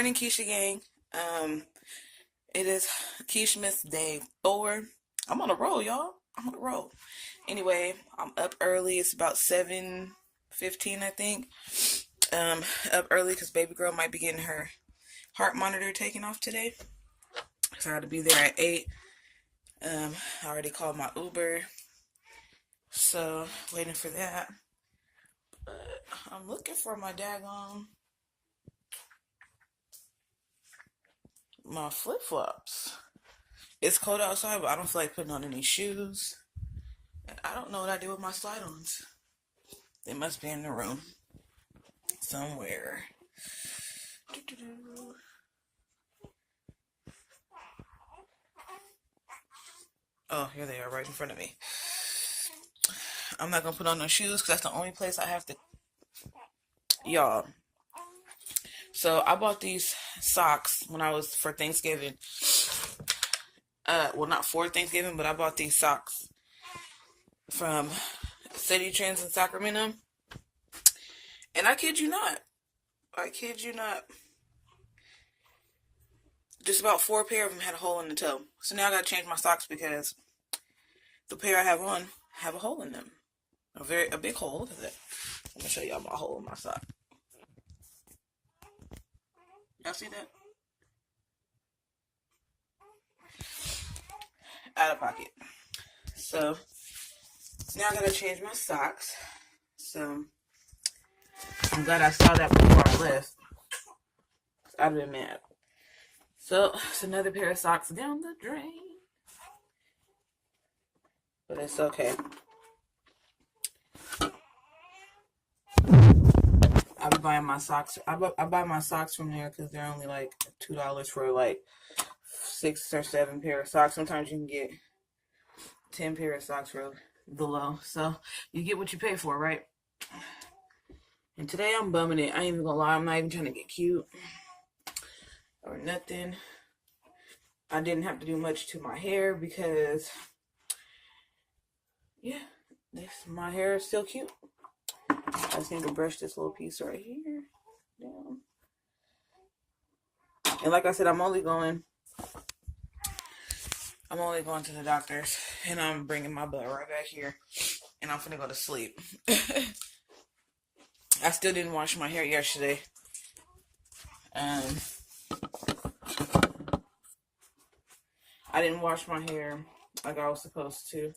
Morning, Keisha gang. It is Kieshmas day 4. I'm on a roll, y'all. I'm on a roll. Anyway, I'm up early. It's about 7:15, I think. Up early because baby girl might be getting her heart monitor taken off today. So I had to be there at 8. I already called my Uber. So waiting for that. But I'm looking for my daggone my flip flops. It's cold outside, but I don't feel like putting on any shoes. And I don't know what I did with my slide-ons. They must be in the room somewhere. Oh, here they are, right in front of me. I'm not gonna put on no shoes because that's the only place I have to. Y'all. So I bought these socks when I was for Thanksgiving. Well, not for Thanksgiving, but I bought these socks from City Trends in Sacramento. And I kid you not. Just about 4 pair of them had a hole in the toe. So now I gotta change my socks because the pair I have on have a hole in them. A big hole. Look at that. I'm gonna show y'all my hole in my sock. Y'all see that? Out of pocket. So now I gotta change my socks. So I'm glad I saw that before I left. I'd have been mad. So it's another pair of socks down the drain. But it's okay. I be buying my socks. I buy my socks from there because they're only like $2 for like 6 or 7 pair of socks. Sometimes you can get 10 pair of socks for the low. So you get what you pay for, right? And today I'm bumming it. I ain't even gonna lie. I'm not even trying to get cute or nothing. I didn't have to do much to my hair because, yeah, my hair is still cute. I just need to brush this little piece right here down. And like I said, I'm only going to the doctor's, and I'm bringing my butt right back here, and I'm finna go to sleep. I still didn't wash my hair yesterday. I didn't wash my hair like I was supposed to.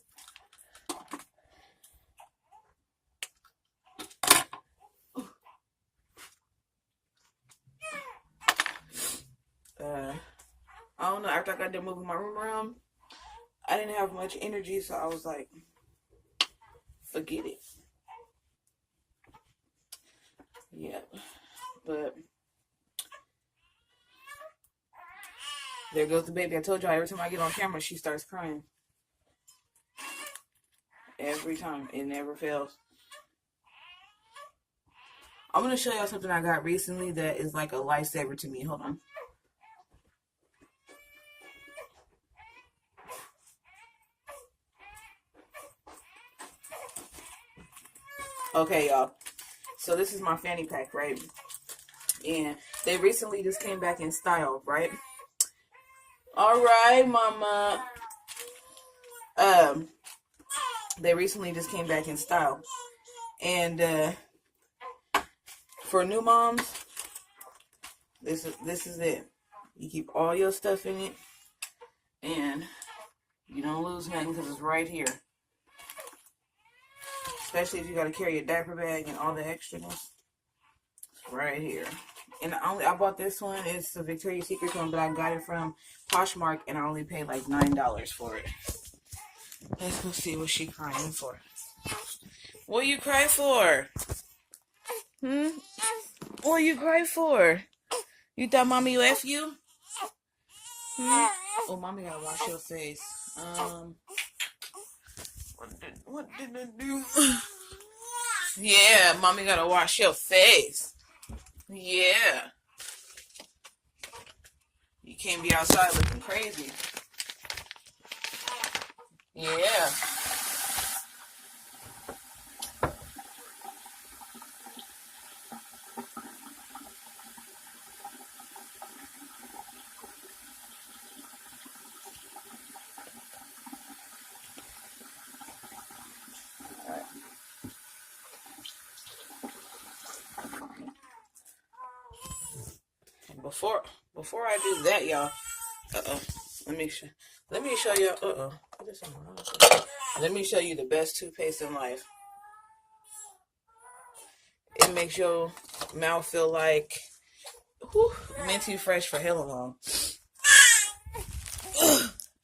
I don't know, after I got done moving my room around, I didn't have much energy, so I was like, forget it. Yeah, but there goes the baby. I told y'all, every time I get on camera, she starts crying. Every time. It never fails. I'm going to show y'all something I got recently that is like a lifesaver to me. Hold on. Okay, y'all. So this is my fanny pack, right? And they recently just came back in style, right? All right, mama. They recently just came back in style. And for new moms, this is it. You keep all your stuff in it, and you don't lose nothing because it's right here. Especially if you got to carry a diaper bag and all the extraness. It's right here. And I bought this one. It's a Victoria's Secret one, but I got it from Poshmark, and I only paid like $9 for it. Let's go see what she crying for. What you cry for? What you cry for? You thought mommy left you? Oh, mommy gotta wash your face. What did I do? Yeah, mommy gotta wash your face. Yeah. You can't be outside looking crazy. Yeah. before I do that, y'all. Let me show you. Let me show you the best toothpaste in life. It makes your mouth feel like minty fresh for hella long.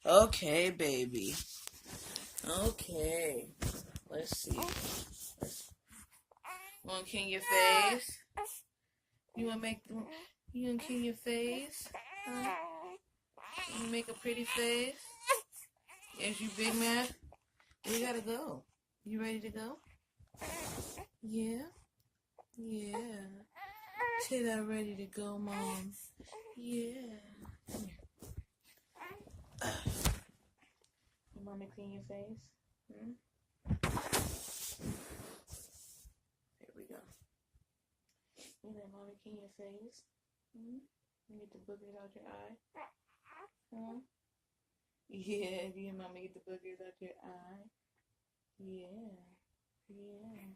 Okay, baby. Okay. Let's see. Want to clean your face? You want to clean your face? Huh? You make a pretty face? Yes, you big man. We gotta go. You ready to go? Yeah? Yeah. Say that ready to go, Mom. Yeah. Come here. You want me to clean your face? Here we go. You let Mommy clean your face? You get the boogers out your eye? Huh? Yeah, if you Mommy get the boogers out your eye. Yeah. Yeah.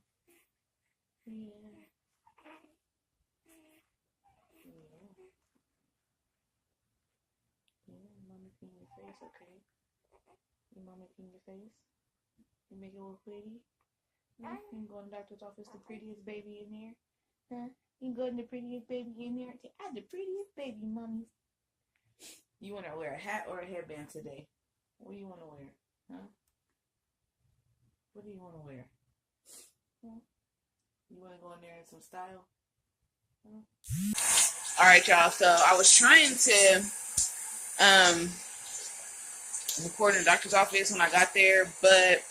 Yeah. Yeah, Mommy clean your face, okay? You Mommy clean your face? You make it look pretty? Huh? You can go in the doctor's office, the prettiest baby in here? Huh? You can go in the prettiest baby in there and say, I'm the prettiest baby, Mommy. You want to wear a hat or a headband today? What do you want to wear? Huh? What do you want to wear? Huh? You want to go in there in some style? Huh? Alright, y'all. So I was trying to record in the doctor's office when I got there, but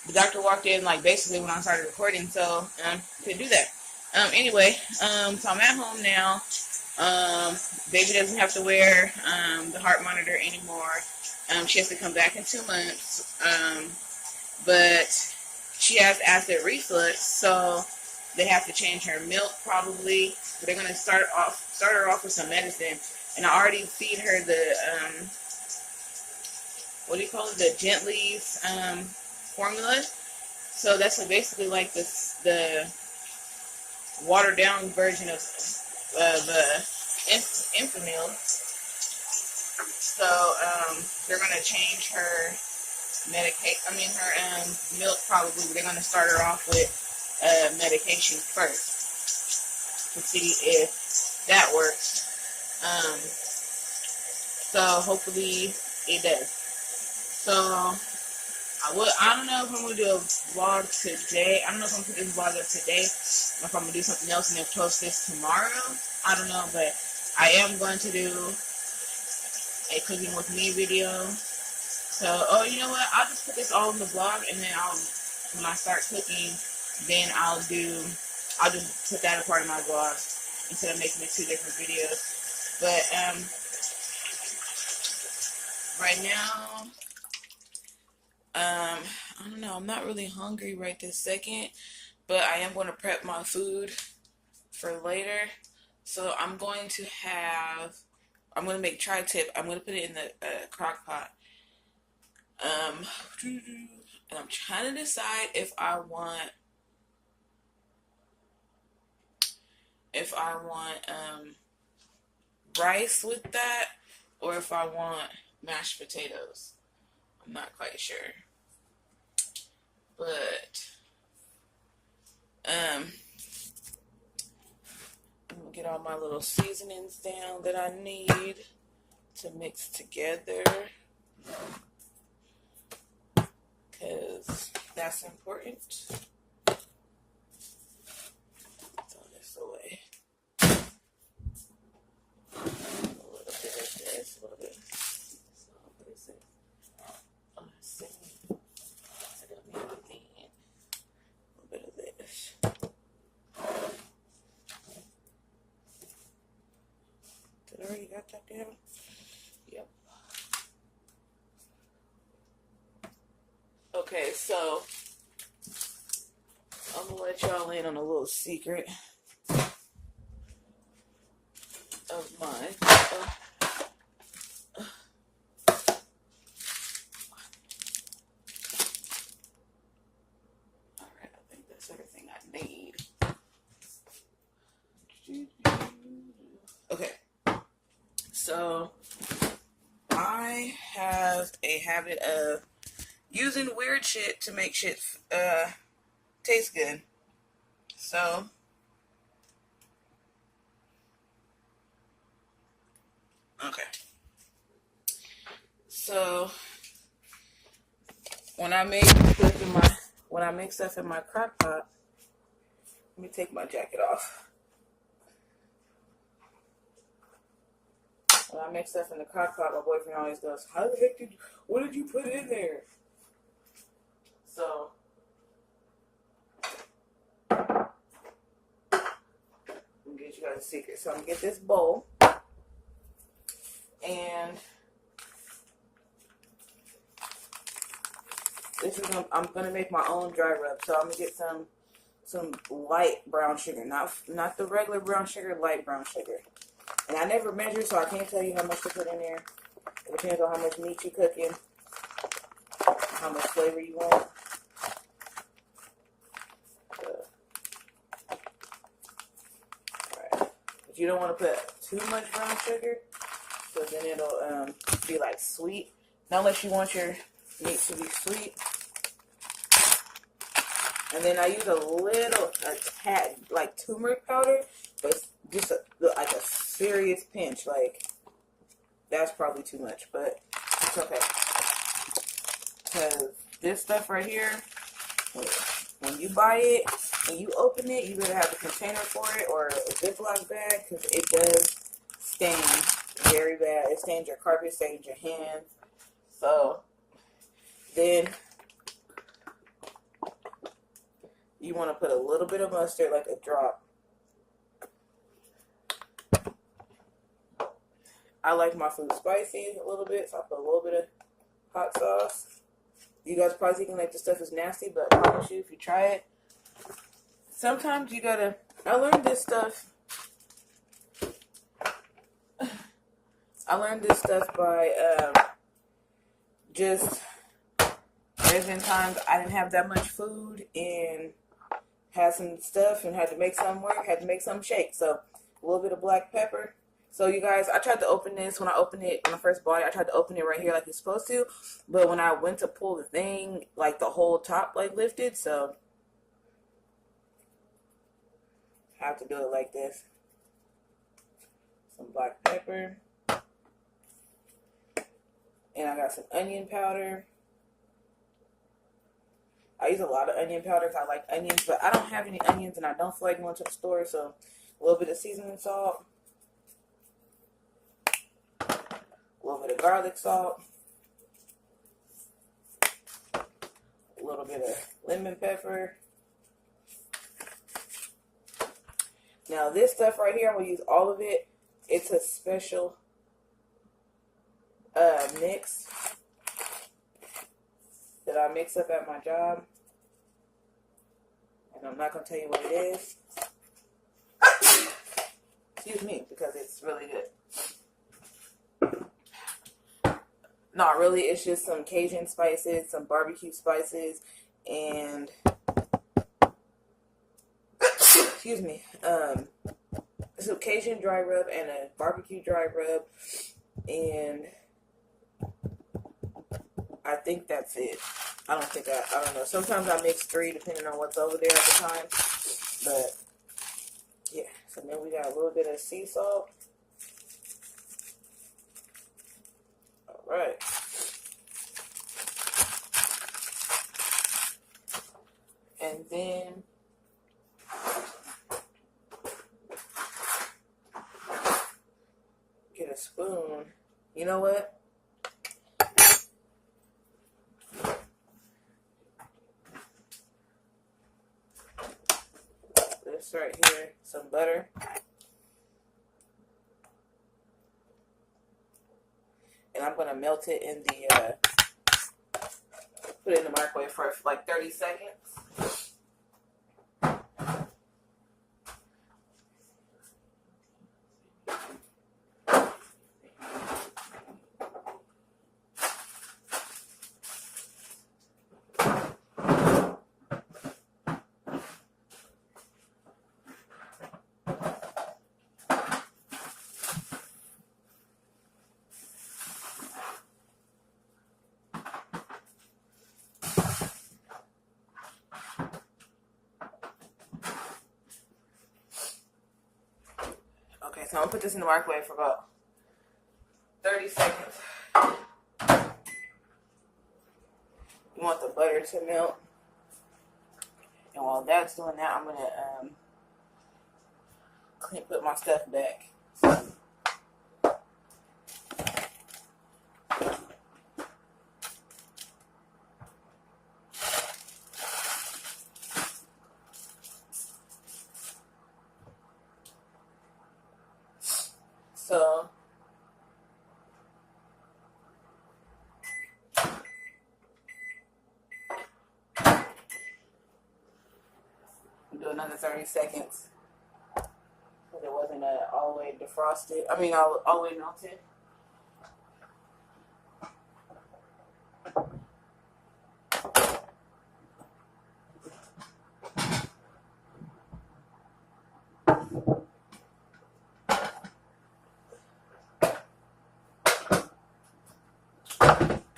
the doctor walked in like basically when I started recording, so couldn't do that. Anyway, so I'm at home now. Baby doesn't have to wear the heart monitor anymore. She has to come back in 2 months. But she has acid reflux, so they have to change her milk probably. But they're gonna start her off with some medicine, and I already feed her the what do you call it? The Gently's formula. So that's basically like the watered down version of Infamil. So they're gonna change her her milk probably, but they're gonna start her off with medication first to see if that works. So hopefully it does. So I don't know if I'm gonna do a vlog today. I don't know if I'm gonna put this vlog up today, or if I'm gonna do something else and then post this tomorrow. I don't know, but I am going to do a cooking with me video. So, you know what? I'll just put this all in the vlog, and then when I start cooking, then I'll just put that a part of my vlog instead of making it 2 different videos. But right now, I don't know. I'm not really hungry right this second, but I am going to prep my food for later. So I'm going to make tri-tip. I'm going to put it in the crock pot. And I'm trying to decide if I want rice with that, or if I want mashed potatoes. I'm not quite sure. But I'm gonna get all my little seasonings down that I need to mix together, because that's important. Throw this away. A little bit of this, a little bit. So what is it? Oh, let's see. I don't need everything. A little bit of this. Did I already got that down? Yep. Okay, so I'm gonna let y'all in on a little secret of mine. Alright, I think that's everything I need. So I have a habit of using weird shit to make shit taste good. So okay. So when I make stuff in my crock pot, let me take my jacket off. When I make stuff in the crock pot, my boyfriend always goes, "How the heck what did you put in there?" So I'm gonna get you guys a secret. So I'm gonna get this bowl, and I'm gonna make my own dry rub. So I'm gonna get some light brown sugar, not the regular brown sugar, light brown sugar. And I never measure, so I can't tell you how much to put in there. It depends on how much meat you cooking, how much flavor you want. Alright. But you don't want to put too much brown sugar, so then it'll be like sweet. Not unless you want your meat to be sweet. And then I use a tad, like turmeric powder, but just like a serious pinch. Like, that's probably too much, but it's okay. Because this stuff right here, when you buy it and you open it, you better have a container for it or a Ziploc bag, because it does stain very bad. It stains your carpet, stains your hands. So then you want to put a little bit of mustard, like a drop. I like my food spicy a little bit, so I put a little bit of hot sauce. You guys probably thinking like this stuff is nasty, but I promise you, if you try it, sometimes you gotta. I learned this stuff by just. There's been times I didn't have that much food and had some stuff and had to make some work, had to make some shake. So a little bit of black pepper. So you guys, I tried to open this when I first bought it. I tried to open it right here like it's supposed to, but when I went to pull the thing, like the whole top like lifted. So I have to do it like this. Some black pepper, and I got some onion powder. I use a lot of onion powder because I like onions, but I don't have any onions and I don't feel like going to the store, so a little bit of seasoning salt, a little bit of garlic salt, a little bit of lemon pepper. Now this stuff right here, I'm going to use all of it. It's a special mix that I mix up at my job. And I'm not going to tell you what it is. Excuse me, because it's really good. Not really, it's just some Cajun spices, some barbecue spices, and excuse me, some Cajun dry rub and a barbecue dry rub, and I think that's it. I don't know. Sometimes I mix 3 depending on what's over there at the time. But yeah, so then we got a little bit of sea salt. Alright. And then get a spoon. You know what? This right here, some butter. And I'm gonna melt it in the put it in the microwave for like 30 seconds. Okay, so I'm gonna put this in the microwave for about 30 seconds. You want the butter to melt. And while that's doing that, I'm gonna put my stuff back. So do another 30 seconds because it wasn't all the way defrosted. I mean, all the way melted.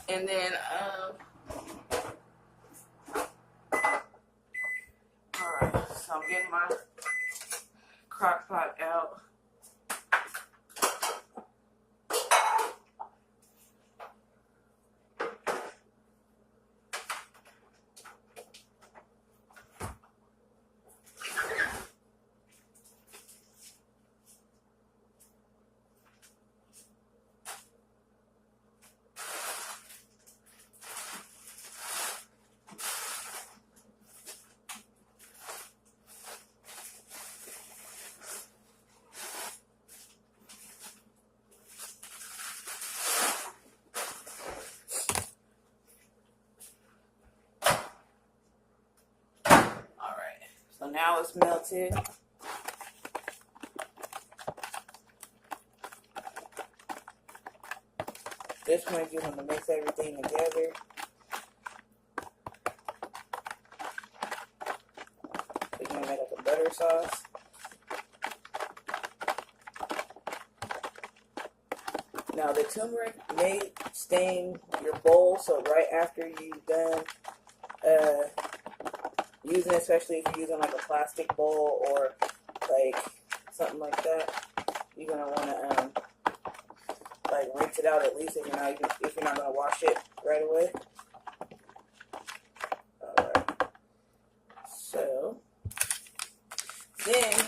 And then, alright, so I'm getting my crock pot out. So now it's melted. This point you're going to mix everything together. So you're going to make like a butter sauce. Now the turmeric may stain your bowl, so right after you've done using it, especially if you're using like a plastic bowl or like something like that, you're gonna want to like rinse it out at least if you're not gonna wash it right away. Alright. So then,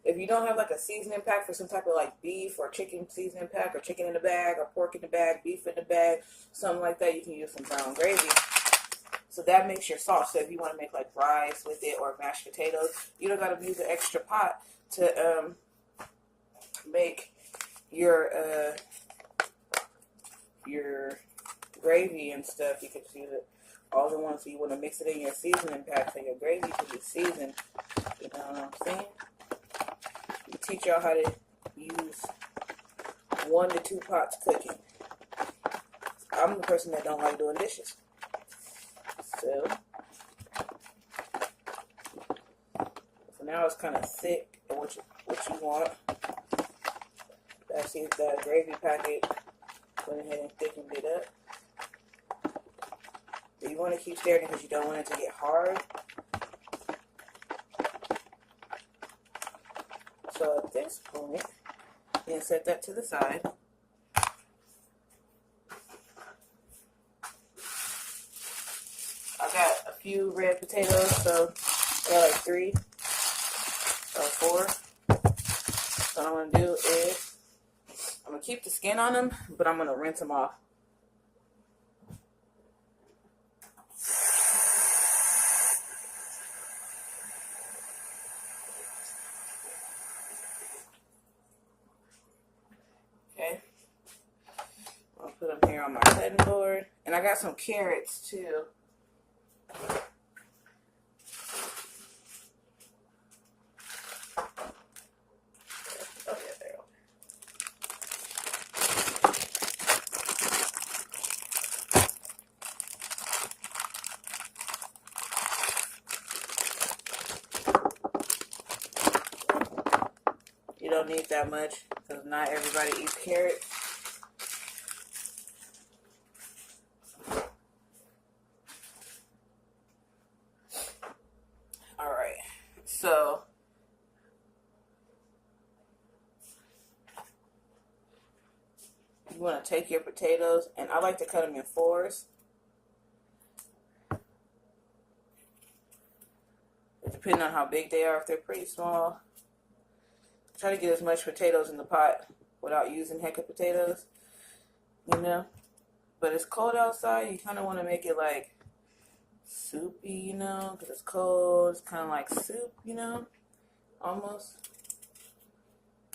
if you don't have like a seasoning pack for some type of like beef or chicken seasoning pack, or chicken in the bag, or pork in the bag, beef in the bag, something like that, you can use some brown gravy. So that makes your sauce. So if you want to make like rice with it or mashed potatoes, you don't got to use an extra pot to make your gravy and stuff. You could use it all in one. So you want to mix it in your seasoning pack so your gravy can be seasoned. You know what I'm saying? We teach y'all how to use 1 to 2 pots cooking. I'm the person that don't like doing dishes. So now it's kind of thick and what you want. That's the gravy packet. Went ahead and thickened it up. But you want to keep stirring because you don't want it to get hard. So at this point, you can set that to the side. I got a few red potatoes, so I got like 3 or 4. So what I'm going to do is, I'm going to keep the skin on them, but I'm going to rinse them off. Okay. I'll put them here on my cutting board. And I got some carrots too. You don't need that much because not everybody eats carrots. Alright, so you want to take your potatoes, and I like to cut them in fours. Depending on how big they are, if they're pretty small, try to get as much potatoes in the pot without using heck of potatoes, you know. But it's cold outside. You kind of want to make it like soupy, you know, because it's cold. It's kind of like soup, you know, almost.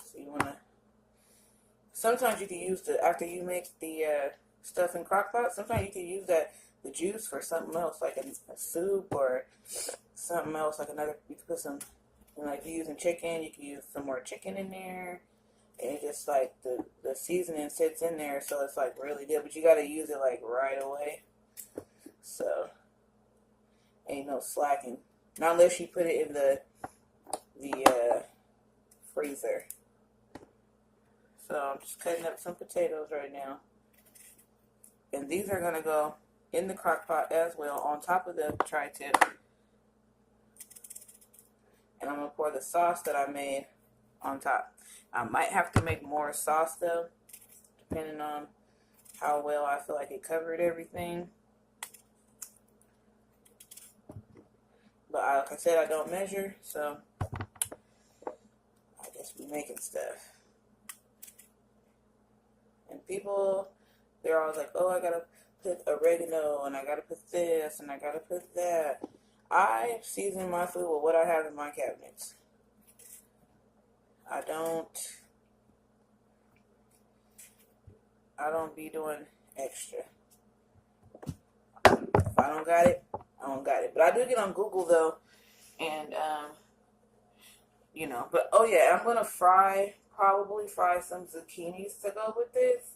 So you want to. Sometimes you can use after you make the stuff in crock pot. Sometimes you can use the juice for something else, like a soup or something else, like another. You can put some, like if you're using chicken, you can use some more chicken in there. And it just like the seasoning sits in there, so it's like really good. But you gotta use it like right away. So ain't no slacking. Not unless you put it in the freezer. So I'm just cutting up some potatoes right now. And these are gonna go in the crock pot as well on top of the tri-tip. And I'm gonna pour the sauce that I made on top. I might have to make more sauce though, depending on how well I feel like it covered everything. But like I said, I don't measure, so I guess we making stuff. And people, they're always like, oh, I gotta put oregano, and I gotta put this, and I gotta put that. I season my food with what I have in my cabinets. I don't be doing extra. If I don't got it, I don't got it. But I do get on Google though, and you know. But oh yeah, I'm gonna probably fry some zucchinis to go with this,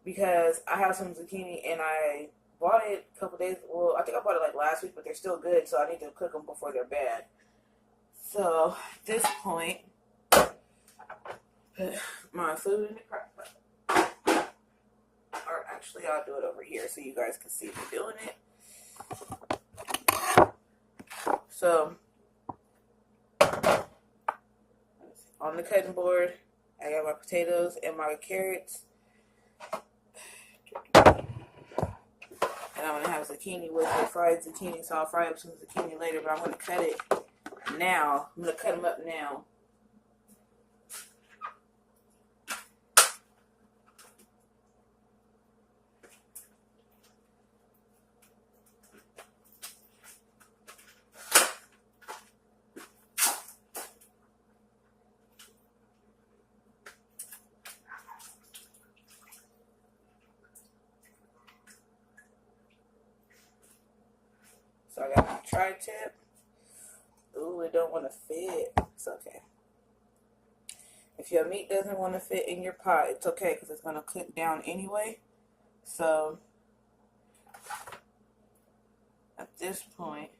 because I have some zucchini and I bought it a couple days. Well, I think I bought it like last week, but they're still good, so I need to cook them before they're bad. So at this point, put my food in the crock pot. Or actually, I'll do it over here so you guys can see me doing it. So on the cutting board, I got my potatoes and my carrots. And I'm going to have zucchini with it, fried zucchini, so I'll fry up some zucchini later, but I'm going to cut it now. I'm going to cut them up now. So I got my tri-tip. Ooh, it don't want to fit. It's okay. If your meat doesn't want to fit in your pot, it's okay because it's going to cook down anyway. So at this point,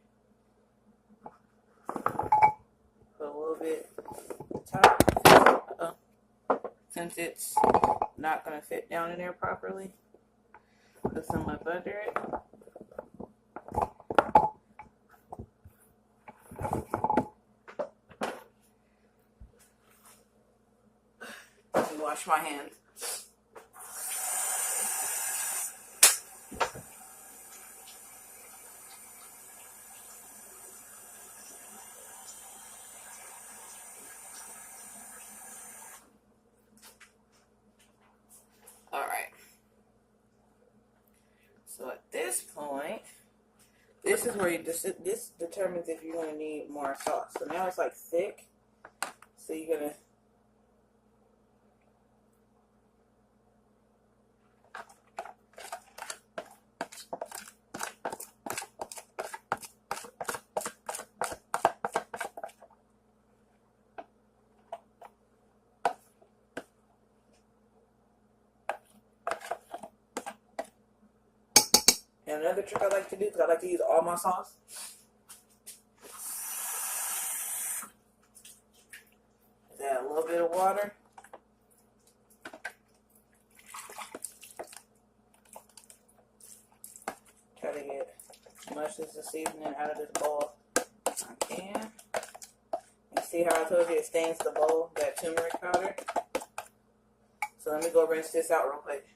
put a little bit on top. Since it's not going to fit down in there properly, put some up under it. Wash my hands. All right. So at this point, this is where this determines if you're going to need more sauce. So now it's like thick. So you're going to And another trick I like to do, because I like to use all my sauce, is add a little bit of water. Try to get as much of the seasoning out of this bowl as I can. You see how I told you it stains the bowl, that turmeric powder? So let me go rinse this out real quick.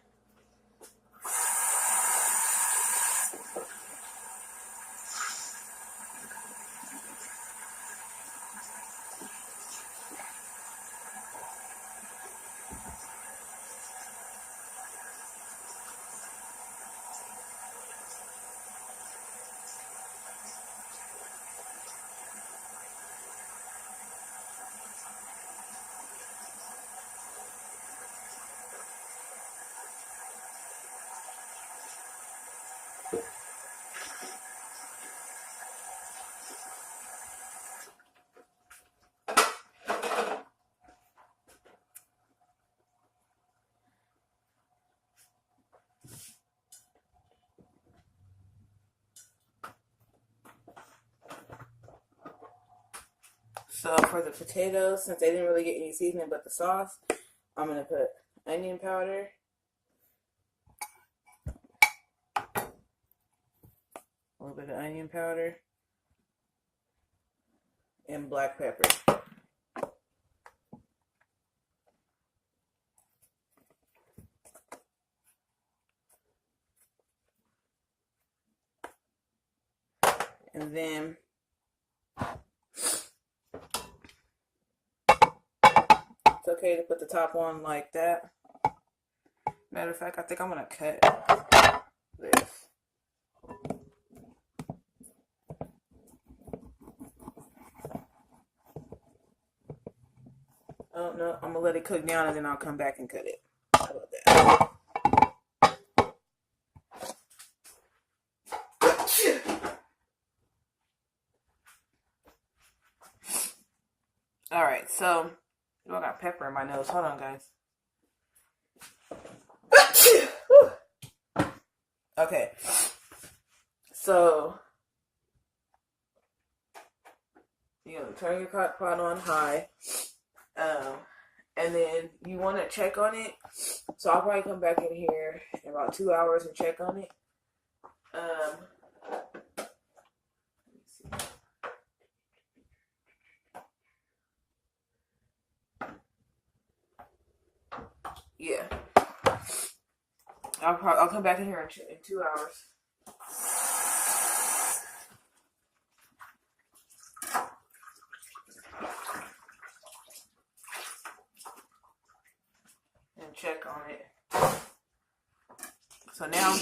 So for the potatoes, since they didn't really get any seasoning but the sauce, I'm going to put onion powder, a little bit of onion powder, and black pepper. And then it's okay to put the top on like that. Matter of fact, I think I'm going to cut this. Oh no, I'm going to let it cook down and then I'll come back and cut it. How about that? Alright, so I got pepper in my nose. Hold on, guys. Okay, so you're going to turn your crock pot on high, and then you want to check on it. So I'll probably come back in here in about 2 hours and check on it. Let me see. Yeah, I'll come back in here in 2 hours. And check on it. So now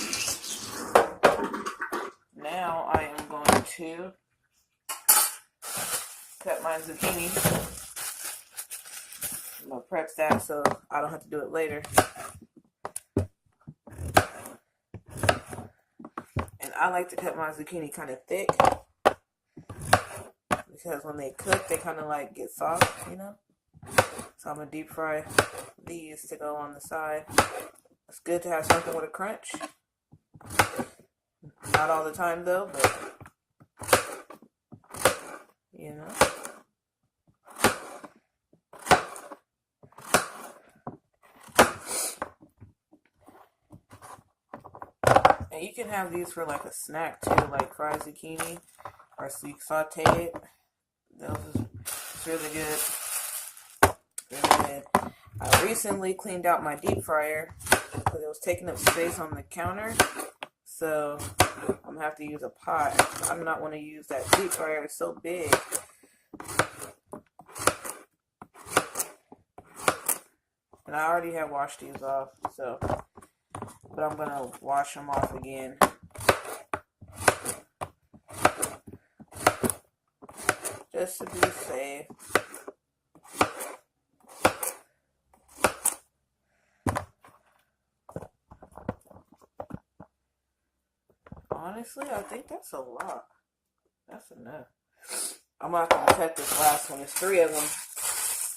I am going to cut my zucchini. I'm going to prep that so I don't have to do it later. And I like to cut my zucchini kind of thick, because when they cook, they kind of like get soft, you know? So I'm going to deep fry these to go on the side. It's good to have something with a crunch. Not all the time though, but you know. And you can have these for like a snack too, like fried zucchini, or so you saute it. It's really good. Really good. I recently cleaned out my deep fryer because it was taking up space on the counter. So I'm gonna have to use a pot. I'm not want to use that deep fryer. It's so big. And I already have washed these off, so, but I'm gonna wash them off again. Just to be safe. Honestly, I think that's a lot. That's enough. I'm not going to cut this last one. There's 3 of them.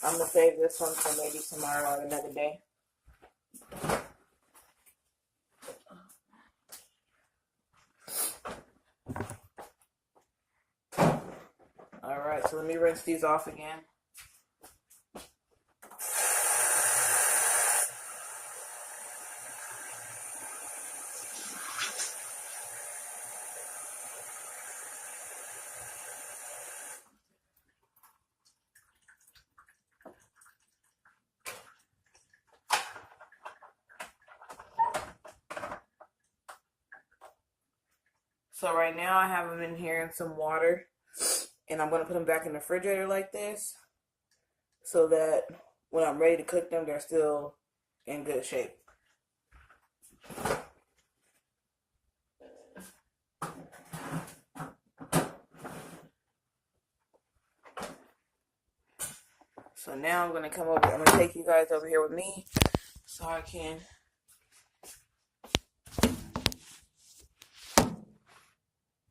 I'm going to save this one for maybe tomorrow or another day. Alright, so let me rinse these off again. So right now I have them in here in some water, and I'm gonna put them back in the refrigerator like this, so that when I'm ready to cook them, they're still in good shape. So now I'm gonna come over. I'm gonna take you guys over here with me, so I can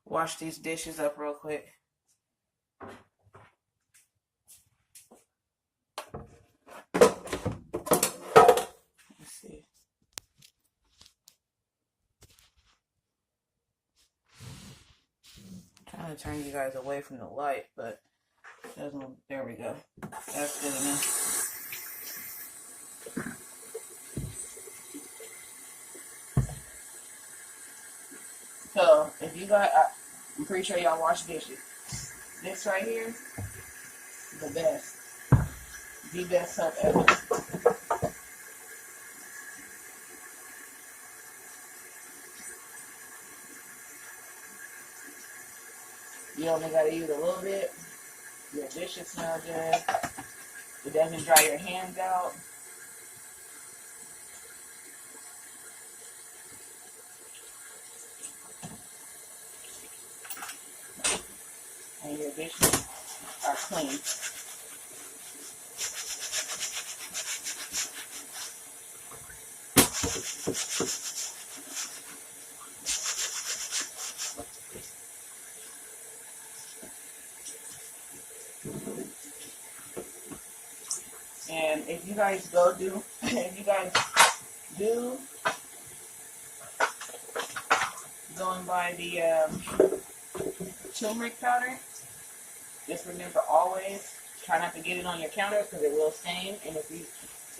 wash these dishes up real quick. Let's see. I'm trying to turn you guys away from the light, but doesn't. There we go. That's good enough. So if you got, I'm pretty sure y'all wash dishes. This right here, the best. The best soap ever. You only gotta use a little bit. Your dishes smell good. It doesn't dry your hands out. And your dishes are clean. And if you guys do go and buy the turmeric powder, just remember always try not to get it on your counter because it will stain. And if you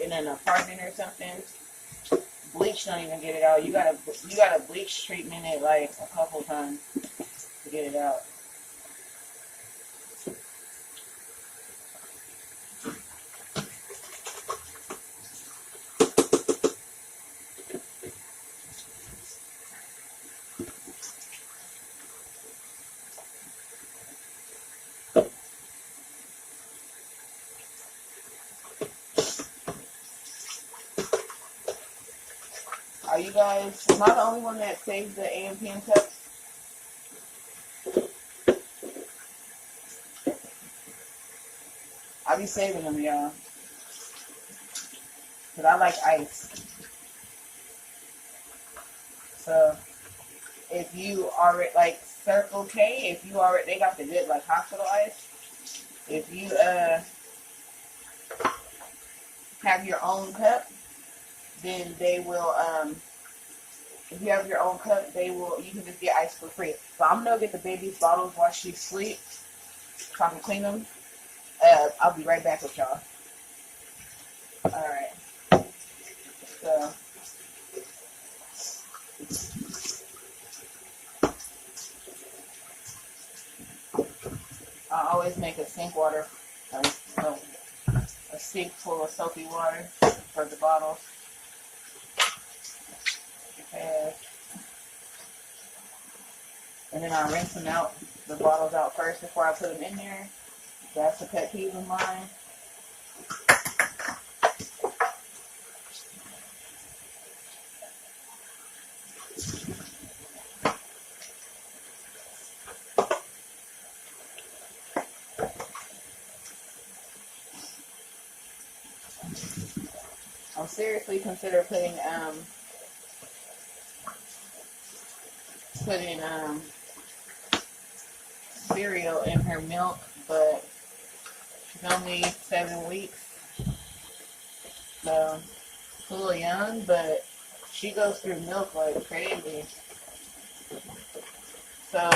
in an apartment or something, bleach don't even get it out. You gotta bleach treatment it like a couple times to get it out. Are you guys, am I the only one that saves the AMPM cups? I be saving them, y'all. Because I like ice. So, if you already, like Circle K, if you already, they got the good, like, hospital ice. If you, have your own cup, then they will, if you have your own cup, you can just get ice for free. So I'm gonna get the baby's bottles while she sleeps, so I can clean them. I'll be right back with y'all. Alright. So, I always make a sink water, a sink full of soapy water for the bottles. And then I rinse them out, the bottles out first before I put them in there. That's a pet peeve of mine. I'll seriously consider putting cereal in her milk, but she's only 7 weeks, so it's a little young, but she goes through milk like crazy. So,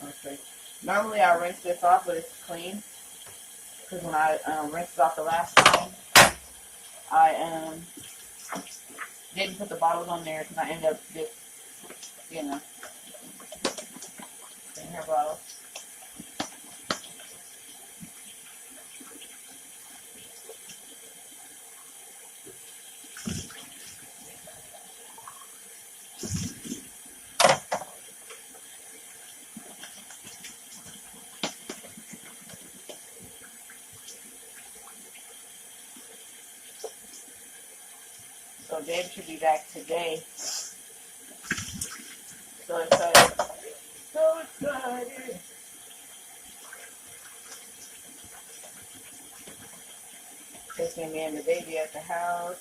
okay. Normally I rinse this off, but it's clean, because when I rinsed it off the last time, I didn't put the bottles on there, because I ended up just, in her bottle. So Dave should be back today. So excited. So excited. Taking me and the baby at the house.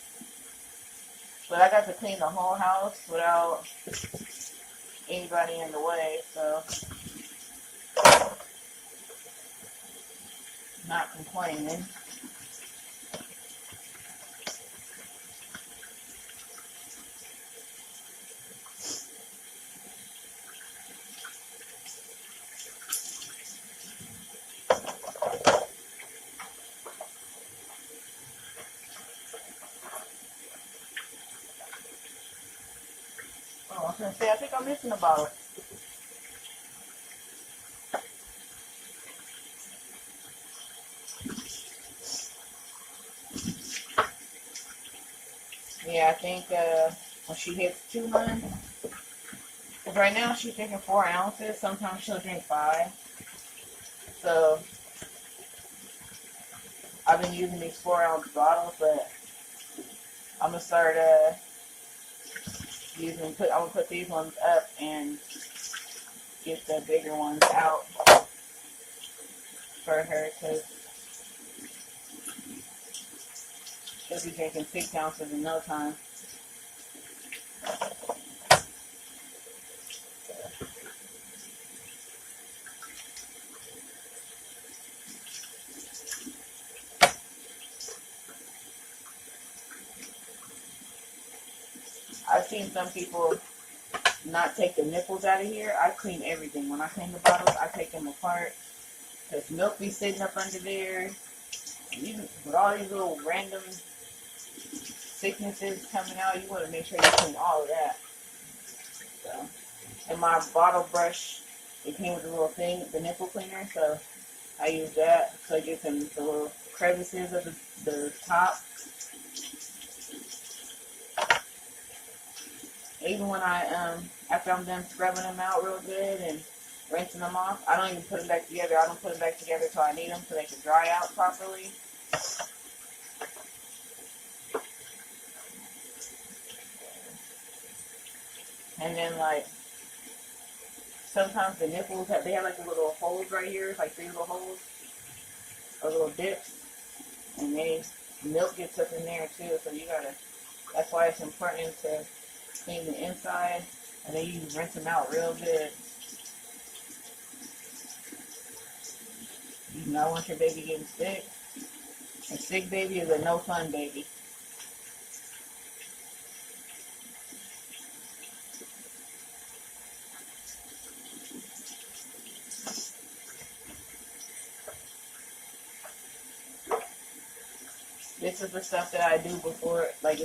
But I got to clean the whole house without anybody in the way, so not complaining. Oh, I was gonna say, I think I'm missing a bottle. Yeah, I think when she hits 2 months, because right now she's drinking 4 ounces. Sometimes she'll drink 5. So I've been using these 4-ounce bottles, but I'm gonna start I'm gonna put these ones up and get the bigger ones out for her, because she'll be drinking 6 ounces in no time. I've seen some people not take the nipples out of here. I clean everything. When I clean the bottles, I take them apart, because milk be sitting up under there. And with all these little random sicknesses coming out, you want to make sure you clean all of that. So, and my bottle brush, it came with a little thing, the nipple cleaner, so I use that so it gets in the little crevices of the top. Even when after I'm done scrubbing them out real good and rinsing them off, I don't even put them back together. I don't put them back together until I need them so they can dry out properly. And then, like, sometimes the nipples, they have like the little holes right here, like 3 little holes, or little dips, and milk gets up in there too, so that's why it's important to clean the inside, and then you rinse them out real good. You do not want your baby getting sick. A sick baby is a no fun baby. This is the stuff that I do before, like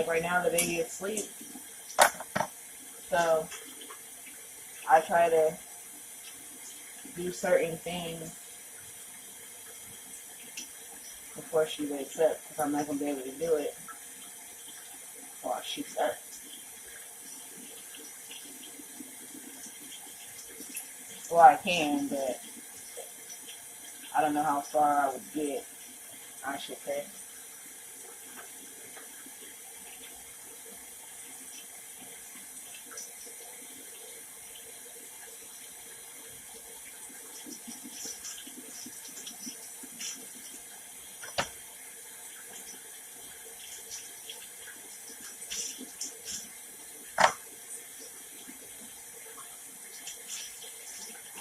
right now the baby is asleep. So I try to do certain things before she wakes up, because I'm not going to be able to do it while she's up. Well, I can, but I don't know how far I would get, I should say.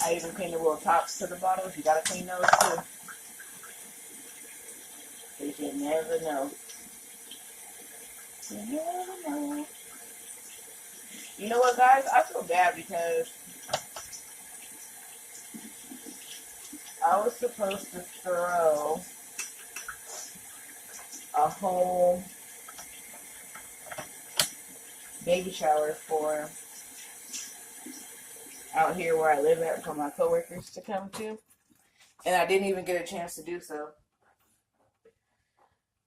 I even clean the little tops to the bottles. You gotta clean those too. Because you never know. You never know. You know what, guys? I feel bad because I was supposed to throw a whole baby shower for out here where I live at for my coworkers to come to. And I didn't even get a chance to do so,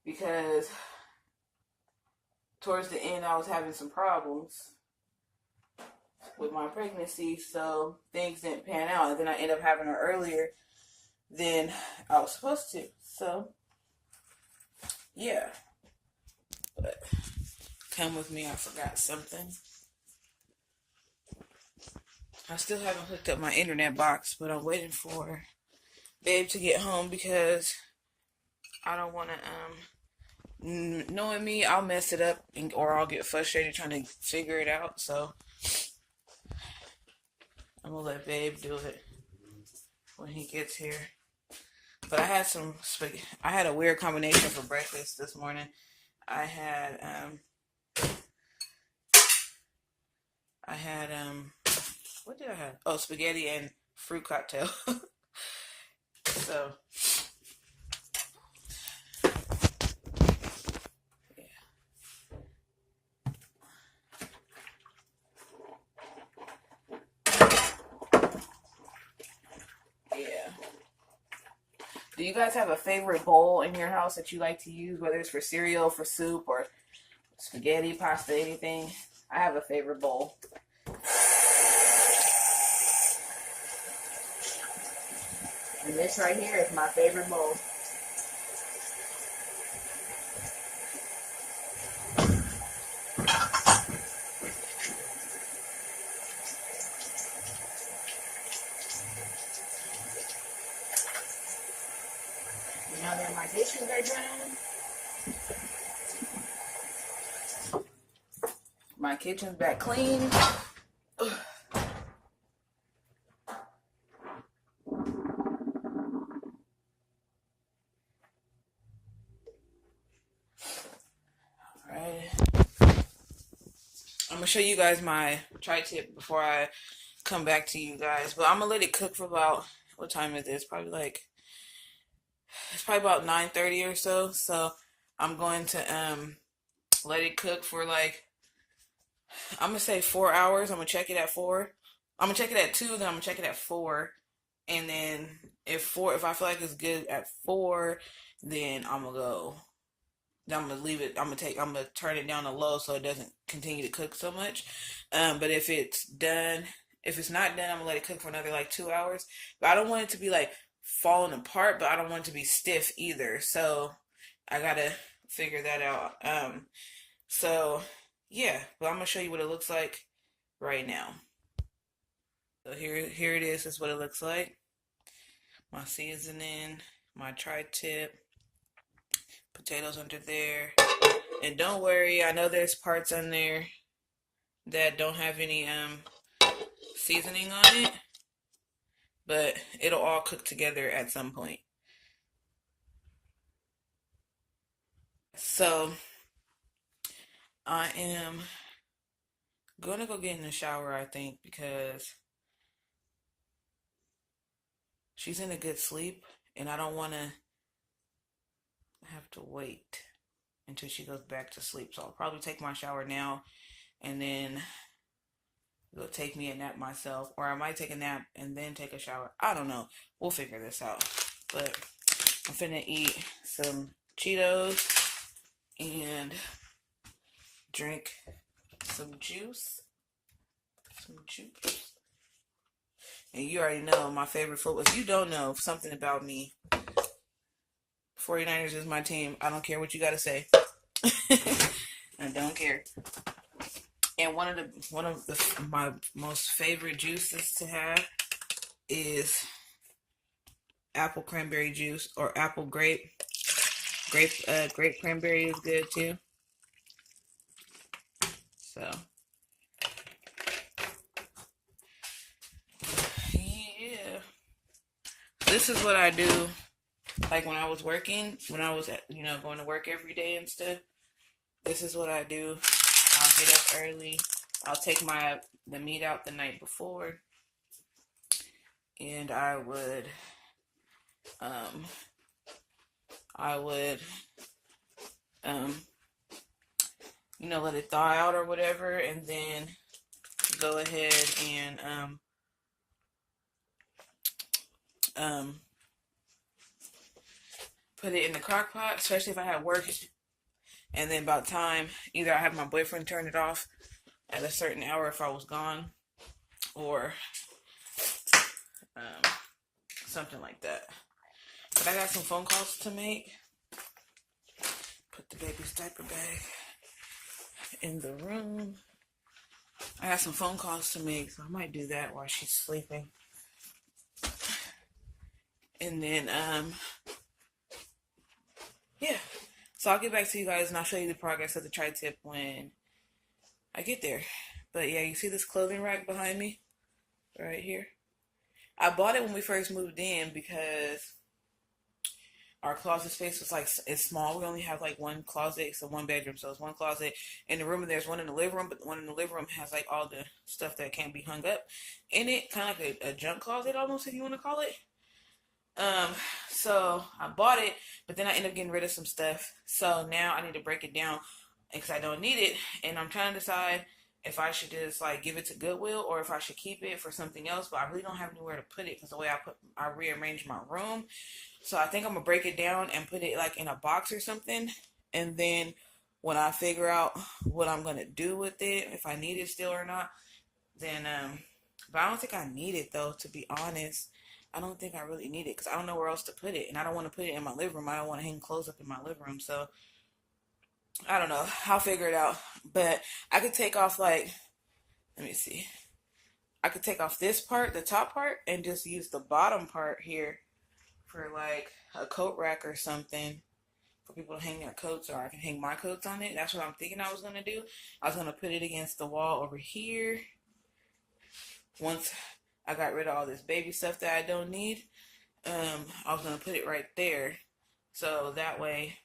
because towards the end I was having some problems with my pregnancy, so things didn't pan out, and then I ended up having her earlier than I was supposed to. So yeah, but come with me. I forgot something. I still haven't hooked up my internet box, but I'm waiting for Babe to get home because I don't want to, knowing me, I'll mess it up or I'll get frustrated trying to figure it out. So I'm going to let Babe do it when he gets here. But I had I had a weird combination for breakfast this morning. I had, what did I have? Oh, spaghetti and fruit cocktail. So, yeah. Yeah. Do you guys have a favorite bowl in your house that you like to use, whether it's for cereal, for soup, or spaghetti, pasta, anything? I have a favorite bowl. And this right here is my favorite bowl. Now that my dishes are done, my kitchen's back clean. Alright. I'm going to show you guys my tri-tip before I come back to you guys. But I'm going to let it cook for about, what time is this? It's probably about 9:30 or so. So I'm going to let it cook for like, I'm going to say 4 hours. I'm going to check it at 4. I'm going to check it at 2, then I'm going to check it at 4. And then if I feel like it's good at 4, then I'm gonna leave it. I'm gonna turn it down to low so it doesn't continue to cook so much. But if it's not done, I'm gonna let it cook for another like 2 hours. But I don't want it to be like falling apart, but I don't want it to be stiff either. So I gotta figure that out. So yeah, but I'm gonna show you what it looks like right now. So here it is. This is what it looks like. My seasoning, my tri-tip, potatoes under there. And don't worry, I know there's parts on there that don't have any seasoning on it, but it'll all cook together at some point. So I am gonna go get in the shower, I think, because she's in a good sleep and I don't want to have to wait until she goes back to sleep. So I'll probably take my shower now and then go take me a nap myself, or I might take a nap and then take a shower. I don't know. We'll figure this out. But I'm finna eat some Cheetos and drink some juice. And you already know my favorite football. If you don't know something about me, 49ers is my team. I don't care what you gotta say. I don't care. And one of my most favorite juices to have is apple cranberry juice, or apple grape. Grape cranberry is good too. So yeah, this is what I do. Like when I was working, when I was going to work every day and stuff. This is what I do. I'll get up early. I'll take the meat out the night before, and I would let it thaw out or whatever, and then go ahead and put it in the crock pot, especially if I had work. And then about time, either I have my boyfriend turn it off at a certain hour if I was gone, or something like that. But I got some phone calls to make. Put the baby's diaper bag in the room. I got some phone calls to make, so I might do that while she's sleeping. And then, yeah. So I'll get back to you guys and I'll show you the progress of the tri-tip when I get there. But yeah, you see this clothing rack behind me? Right here. I bought it when we first moved in because our closet space was like, it's small. We only have like one closet. It's a one bedroom, so it's one closet in the room, and there's one in the living room, but the one in the living room has like all the stuff that can't be hung up in it, kind of like a junk closet almost, if you want to call it. Um, so I bought it, but then I ended up getting rid of some stuff. So now I need to break it down because I don't need it, and I'm trying to decide if I should just like give it to Goodwill or if I should keep it for something else. But I really don't have anywhere to put it because the way I rearranged my room. So I think I'm gonna break it down and put it like in a box or something, and then when I figure out what I'm gonna do with it, if I need it still or not, then but I don't think I need it though, to be honest. I don't think I really need it because I don't know where else to put it, and I don't want to put it in my living room. I don't want to hang clothes up in my living room, so I don't know. I'll figure it out. But I could take off like, let me see. I could take off this part, the top part, and just use the bottom part here for like a coat rack or something for people to hang their coats, or I can hang my coats on it. That's what I'm thinking I was gonna do. I was gonna put it against the wall over here. Once I got rid of all this baby stuff that I don't need, I was gonna put it right there. So that way,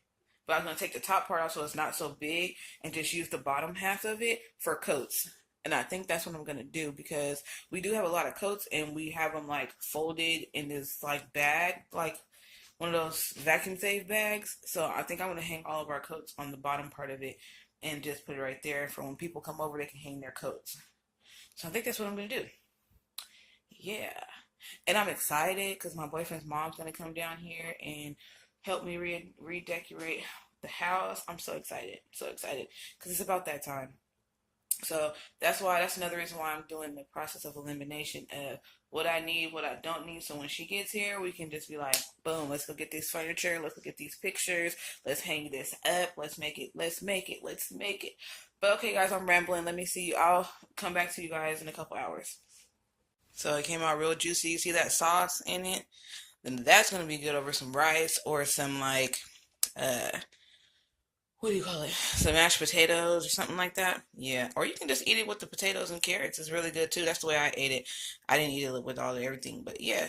but I was gonna take the top part off so it's not so big and just use the bottom half of it for coats. And I think that's what I'm gonna do because we do have a lot of coats and we have them like folded in this like bag, like one of those vacuum safe bags. So I think I'm gonna hang all of our coats on the bottom part of it and just put it right there for when people come over they can hang their coats. So I think that's what I'm gonna do. Yeah. And I'm excited because my boyfriend's mom's gonna come down here and help me redecorate the house. I'm so excited, so excited because it's about that time. So that's another reason why I'm doing the process of elimination of what I need, what I don't need. So when she gets here, we can just be like, boom, let's go get this furniture, let's go get these pictures, let's hang this up, let's make it, let's make it, let's make it. But okay, guys, I'm rambling. Let me see you. I'll come back to you guys in a couple hours. So it came out real juicy. You see that sauce in it? Then that's gonna be good over some rice or some like uh what do you call it? Some mashed potatoes or something like that. Yeah. Or you can just eat it with the potatoes and carrots. It's really good too. That's the way I ate it. I didn't eat it with all everything, but yeah.